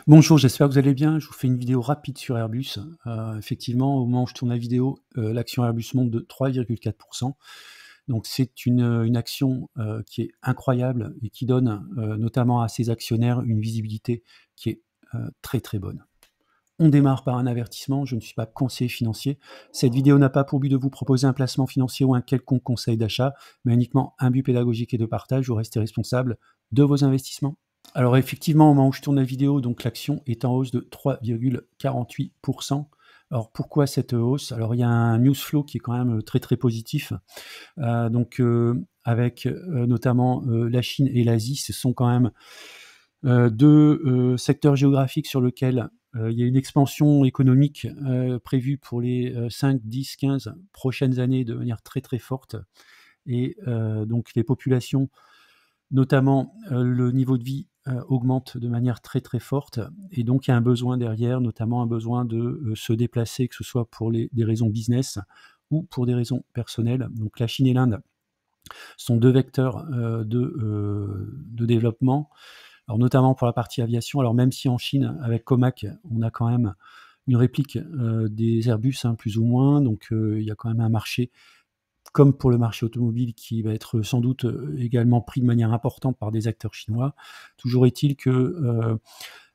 Bonjour, j'espère que vous allez bien. Je vous fais une vidéo rapide sur Airbus. Effectivement, au moment où je tourne la vidéo, l'action Airbus monte de 3,4%. Donc c'est une action, qui est incroyable et qui donne, notamment à ses actionnaires, une visibilité qui est, très, très bonne. On démarre par un avertissement, je ne suis pas conseiller financier. Cette vidéo n'a pas pour but de vous proposer un placement financier ou un quelconque conseil d'achat, mais uniquement un but pédagogique et de partage. Vous restez responsable de vos investissements. Alors effectivement, au moment où je tourne la vidéo, donc l'action est en hausse de 3,48%. Alors pourquoi cette hausse? Alors il y a un news flow qui est quand même très très positif. Avec notamment la Chine et l'Asie, ce sont quand même deux secteurs géographiques sur lesquels il y a une expansion économique prévue pour les 5, 10, 15 prochaines années de manière très très forte. Et donc les populations, notamment le niveau de vie augmente de manière très très forte, et donc il y a un besoin derrière, notamment un besoin de se déplacer, que ce soit pour des raisons business ou pour des raisons personnelles. Donc la Chine et l'Inde sont deux vecteurs de développement, alors notamment pour la partie aviation. Alors même si en Chine, avec Comac, on a quand même une réplique des Airbus, plus ou moins, donc il y a quand même un marché, comme pour le marché automobile, qui va être sans doute également pris de manière importante par des acteurs chinois. Toujours est-il que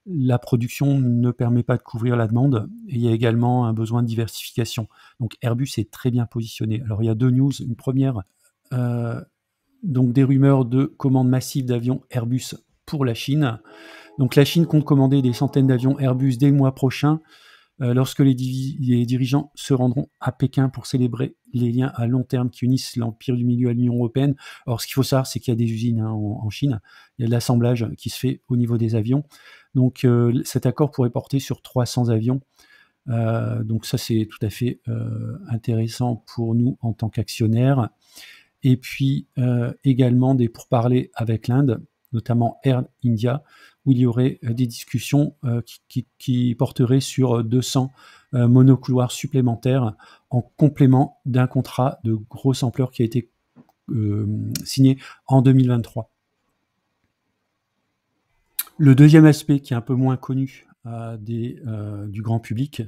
la production ne permet pas de couvrir la demande, et il y a également un besoin de diversification. Donc Airbus est très bien positionné. Alors il y a deux news. Une première, donc des rumeurs de commandes massives d'avions Airbus pour la Chine. Donc la Chine compte commander des centaines d'avions Airbus dès le mois prochain, lorsque les dirigeants se rendront à Pékin pour célébrer les liens à long terme qui unissent l'Empire du Milieu à l'Union européenne. Alors ce qu'il faut savoir, c'est qu'il y a des usines en Chine, il y a de l'assemblage qui se fait au niveau des avions. Donc cet accord pourrait porter sur 300 avions. Donc ça, c'est tout à fait intéressant pour nous en tant qu'actionnaires. Et puis également des pourparlers avec l'Inde, notamment Air India, où il y aurait des discussions qui porteraient sur 200 monocouloirs supplémentaires en complément d'un contrat de grosse ampleur qui a été signé en 2023. Le deuxième aspect, qui est un peu moins connu du grand public,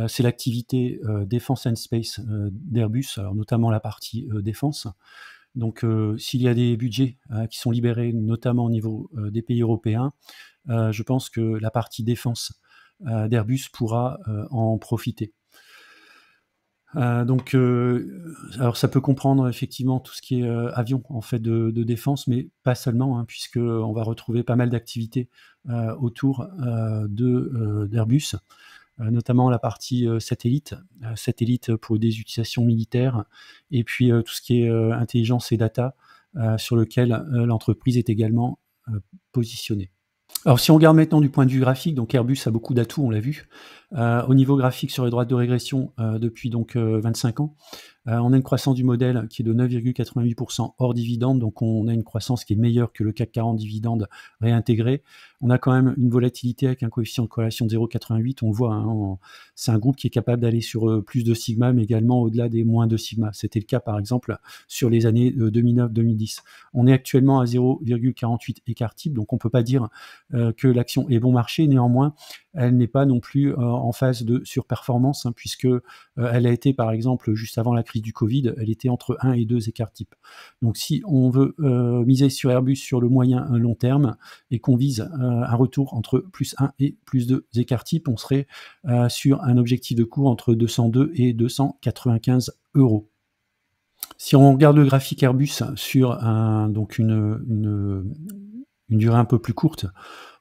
c'est l'activité Defense and Space d'Airbus, alors notamment la partie défense. Donc s'il y a des budgets qui sont libérés, notamment au niveau des pays européens, je pense que la partie défense d'Airbus pourra en profiter. Alors ça peut comprendre effectivement tout ce qui est avion en fait de défense, mais pas seulement, puisque on va retrouver pas mal d'activités autour d'Airbus, notamment la partie satellite pour des utilisations militaires, et puis tout ce qui est intelligence et data, sur lequel l'entreprise est également positionnée. Alors si on regarde maintenant du point de vue graphique, donc Airbus a beaucoup d'atouts, on l'a vu. Au niveau graphique, sur les droites de régression, depuis donc 25 ans, on a une croissance du modèle qui est de 9,88% hors dividende, donc on a une croissance qui est meilleure que le CAC 40 dividende réintégré. On a quand même une volatilité avec un coefficient de corrélation de 0,88. On le voit, c'est un groupe qui est capable d'aller sur plus de sigma, mais également au-delà des moins de sigma. C'était le cas par exemple sur les années 2009-2010. On est actuellement à 0,48 écart type, donc on ne peut pas dire que l'action est bon marché. Néanmoins, elle n'est pas non plus en phase de surperformance, puisque elle a été, par exemple, juste avant la crise du Covid, elle était entre 1 et 2 écarts types. Donc si on veut miser sur Airbus sur le moyen long terme, et qu'on vise un retour entre plus 1 et plus 2 écarts types, on serait sur un objectif de cours entre 202 et 295 €. Si on regarde le graphique Airbus sur une durée un peu plus courte,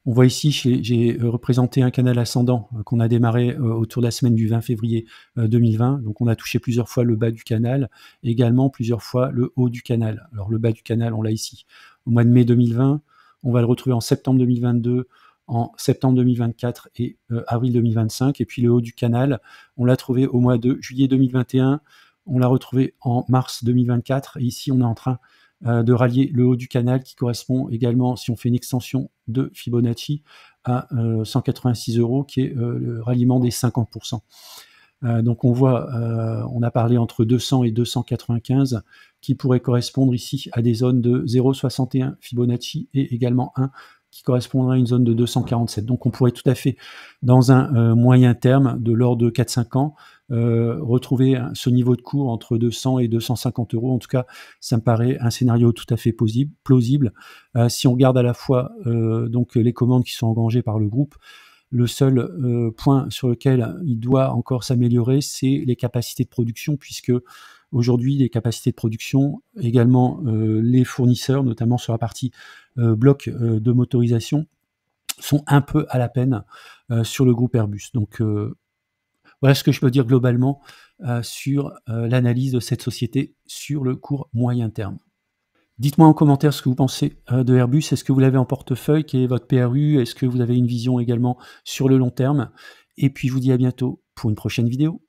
on voit ici, j'ai représenté un canal ascendant qu'on a démarré autour de la semaine du 20 février 2020. Donc on a touché plusieurs fois le bas du canal, également plusieurs fois le haut du canal. Alors le bas du canal, on l'a ici au mois de mai 2020, on va le retrouver en septembre 2022, en septembre 2024 et avril 2025. Et puis le haut du canal, on l'a trouvé au mois de juillet 2021, on l'a retrouvé en mars 2024, et ici on est en train de rallier le haut du canal, qui correspond également, si on fait une extension de Fibonacci, à 186 €, qui est le ralliement des 50%. Donc on voit, on a parlé entre 200 et 295, qui pourrait correspondre ici à des zones de 0,61 Fibonacci et également 1 qui correspondrait à une zone de 247. Donc on pourrait tout à fait, dans un moyen terme de l'ordre de 4-5 ans, retrouver ce niveau de cours entre 200 et 250 euros. En tout cas, ça me paraît un scénario tout à fait plausible. Si on regarde à la fois donc les commandes qui sont engagées par le groupe, le seul point sur lequel il doit encore s'améliorer, c'est les capacités de production, puisque aujourd'hui, les capacités de production, également les fournisseurs, notamment sur la partie bloc de motorisation, sont un peu à la peine sur le groupe Airbus. Donc voilà ce que je peux dire globalement sur l'analyse de cette société sur le court moyen terme. Dites-moi en commentaire ce que vous pensez de Airbus. Est-ce que vous l'avez en portefeuille? Quel est votre PRU? Est-ce que vous avez une vision également sur le long terme? Et puis je vous dis à bientôt pour une prochaine vidéo.